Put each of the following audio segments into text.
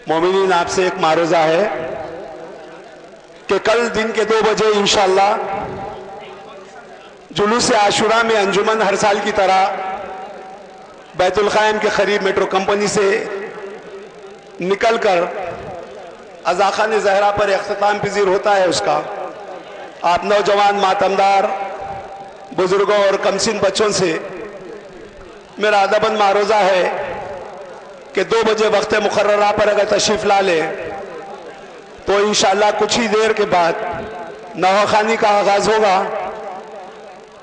مومنین آپ سے ایک معروضہ ہے کہ کل دن کے 2 بجے انشاءاللہ جلوس عاشوراء میں انجمن ہر سال کی طرح بیت الخائم کے قریب میٹرو کمپنی سے نکل کر عزاخان زہرا پر اختتام پذیر ہوتا ہے اس کا. آپ نوجوان ماتمدار بزرگوں اور کمسن بچوں سے میرا ادباً معروضہ ہے کہ 2 بجے وقت مقررہ پر اگر تشریف لا لے تو انشاءاللہ کچھ ہی دیر کے بعد نواخوانی کا آغاز ہوگا.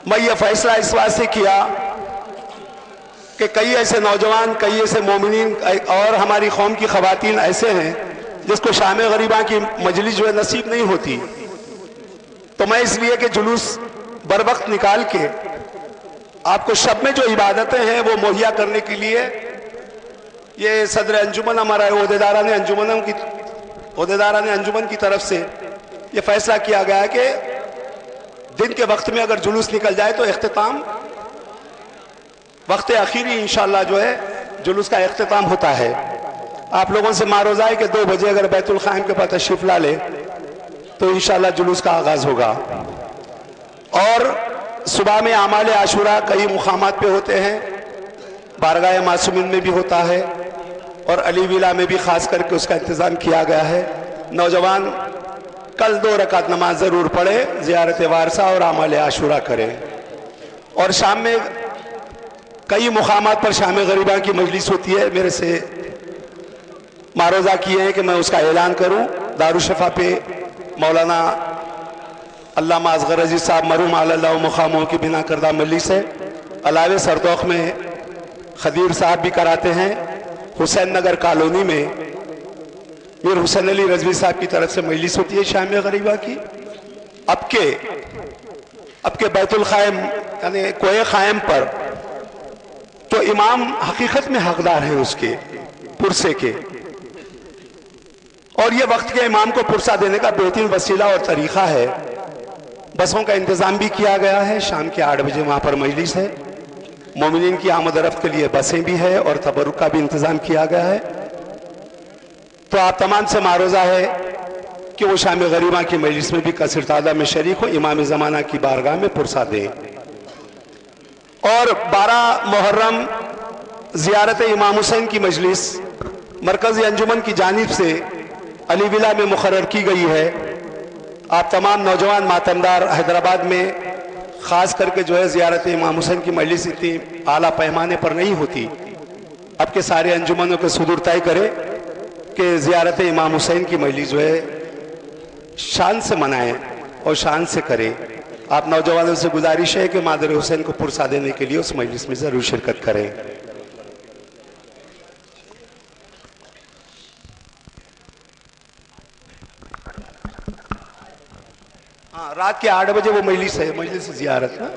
میں یہ فیصلہ اس واسطے کیا کہ کئی ایسے نوجوان، کئی ایسے مومنین اور ہماری قوم کی خواتین ایسے ہیں جس کو شام غریبہ کی مجلس جو ہے نصیب نہیں ہوتی، تو میں اس لیے کہ جلوس بر وقت نکال کے آپ کو شب میں جو عبادتیں ہیں وہ مہیا کرنے کے لیے یہ صدر انجمن ہمارا عہدیداران انجمن کی طرف سے یہ فیصلہ کیا گیا ہے کہ دن کے وقت میں اگر جلوس نکل جائے تو اختتام وقت اخیری انشاءاللہ جو ہے جلوس کا اختتام ہوتا ہے. آپ لوگوں سے معروضہ ہے کہ 2 بجے اگر بیت الخائم کے پاس تشریف لا لے تو انشاءاللہ جلوس کا آغاز ہوگا. اور صبح میں اعمال عاشوراء کئی مقامات پہ ہوتے ہیں، بارگاہ معصومین میں بھی ہوتا ہے اور علی ویلا میں بھی خاص کر کے اس کا انتظام کیا گیا ہے. نوجوان کل 2 رکعت نماز ضرور پڑھے، زیارت وارثہ اور اعمال عاشوراء کریں. اور شام میں کئی مقامات پر شام غریبہ کی مجلس ہوتی ہے. میرے سے معروضہ کیے ہیں کہ میں اس کا اعلان کروں. دارالشفا پہ مولانا علامہ اصغر عزیز صاحب مرحوم علی اللہ مقاموں کی بنا کردہ مجلس ہے. علاوہ سردوخ میں خدیر صاحب بھی کراتے ہیں. حسین نگر کالونی میں میر حسین علی رضوی صاحب کی طرف سے مجلس ہوتی ہے شام غریبہ کی. اب کے بیت الخائم یعنی کوئے خائم پر تو امام حقیقت میں حقدار ہیں اس کے پرسے کے، اور یہ وقت کے امام کو پرسہ دینے کا بہترین وسیلہ اور طریقہ ہے. بسوں کا انتظام بھی کیا گیا ہے. شام کے 8 بجے وہاں پر مجلس ہے. مومنین کی آمد و رفت کے لیے بسیں بھی ہے اور تبرک کا بھی انتظام کیا گیا ہے. تو آپ تمام سے معروضہ ہے کہ وہ شام غریبہ کی مجلس میں بھی کثیر تعداد میں شریک ہو، امام زمانہ کی بارگاہ میں پرسہ دیں. اور 12 محرم زیارت امام حسین کی مجلس مرکزی انجمن کی جانب سے علی ویلا میں مقرر کی گئی ہے. آپ تمام نوجوان ماتمدار حیدرآباد میں خاص کر کے جو ہے زیارت امام حسین کی مجلس اتنی اعلیٰ پیمانے پر نہیں ہوتی. اب کے سارے انجمنوں کے صدور طے کرے کہ زیارت امام حسین کی مجلس جو ہے شان سے منائیں اور شان سے کریں. آپ نوجوانوں سے گزارش ہے کہ مادر حسین کو پرسہ دینے کے لیے اس مجلس میں ضرور شرکت کریں. ہاں، رات کے 8 بجے وہ مجلس ہے، مجلس زیارت نا.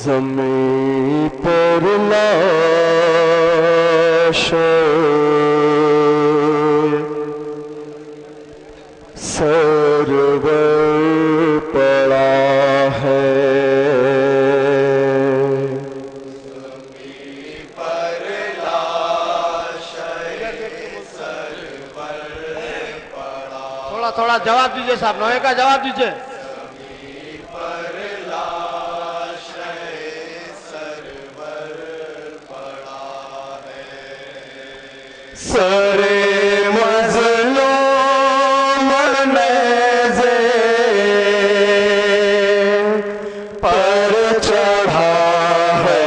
زمین پر لاش سرور پڑا ہے، تھوڑا جواب دیجئے صاحب، نوے کا جواب دیجئے. سر مظلوم نیزے پر چڑھا ہے،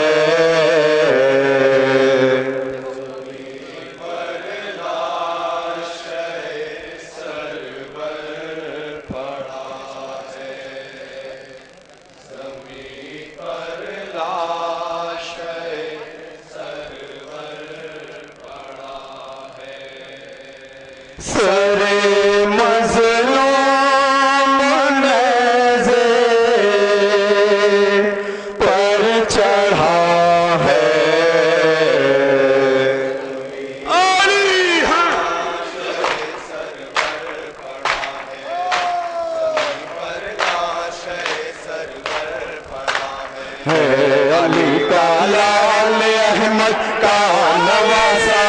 ہے علی کا لال احمد کا نواسا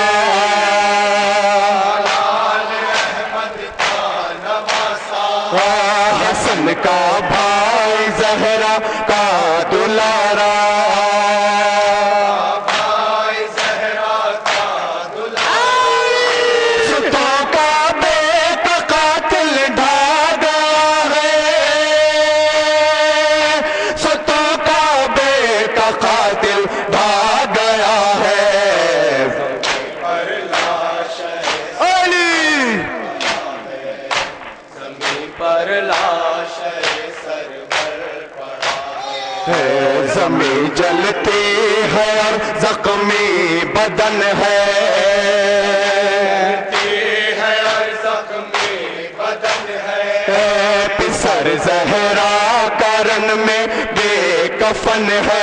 حسن کا بھائی زہرا کا دلارا زمین جلتی ہے اور زخمی بدن ہے پسر زہرا کرن میں بے کفن ہے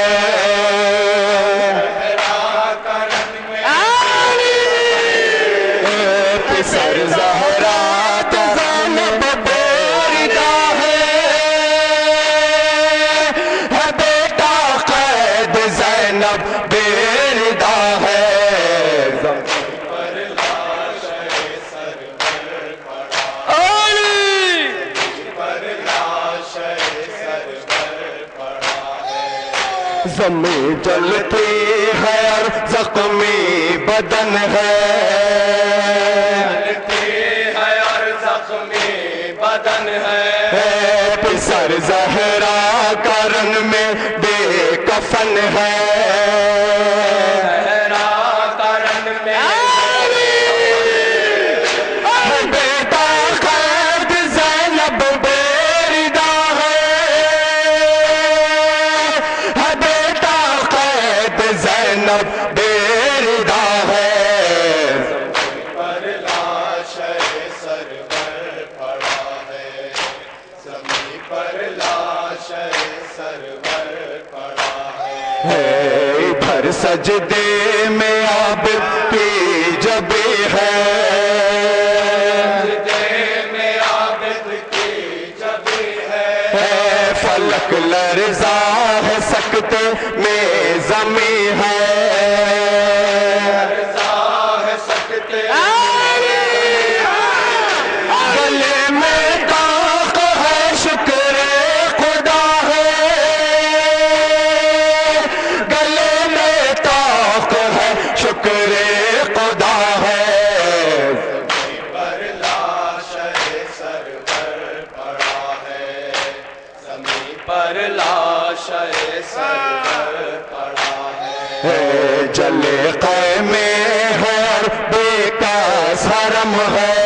پسر زہرا زینب بیردہ ہے بیٹا قید زینب بیردہ ہے زمین جلتی ہے اور زخمی بدن ہے پسر زہرا کرن میں بے کفن ہے بیٹا قید زینب بیردہ ہے بیٹا قید زینب بیردہ ہے ادھر سجدے میں عابد کی جبی ہے فلک لرزا ہے سکتے میں زمین ہے گلے میں داغ ہے شکر خدا ہے گلے میں داغ ہے شکر خدا ہے جلے خیمے ہے اور بے کاس حرم ہے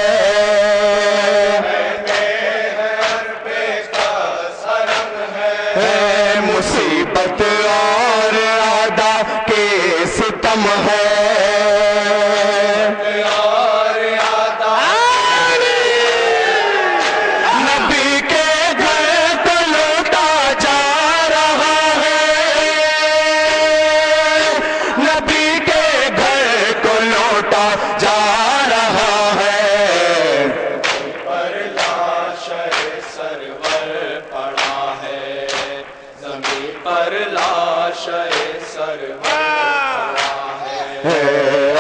مصیبت اور عدا کے ستم ہے نبی کے گھر کو لوٹا جا رہا ہے نبی کے گھر کو لوٹا جا رہا ہے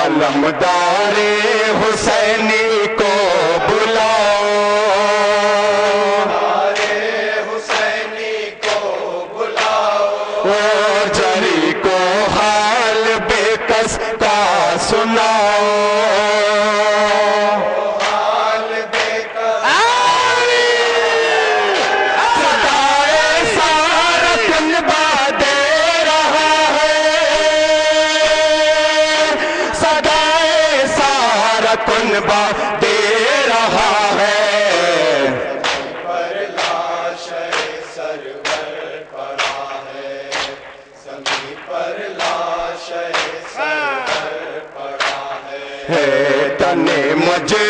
علمدار حسینی کو بلاؤ جری کو حال بے کس کا سناؤ کنبہ دے رہا ہے تن مجھ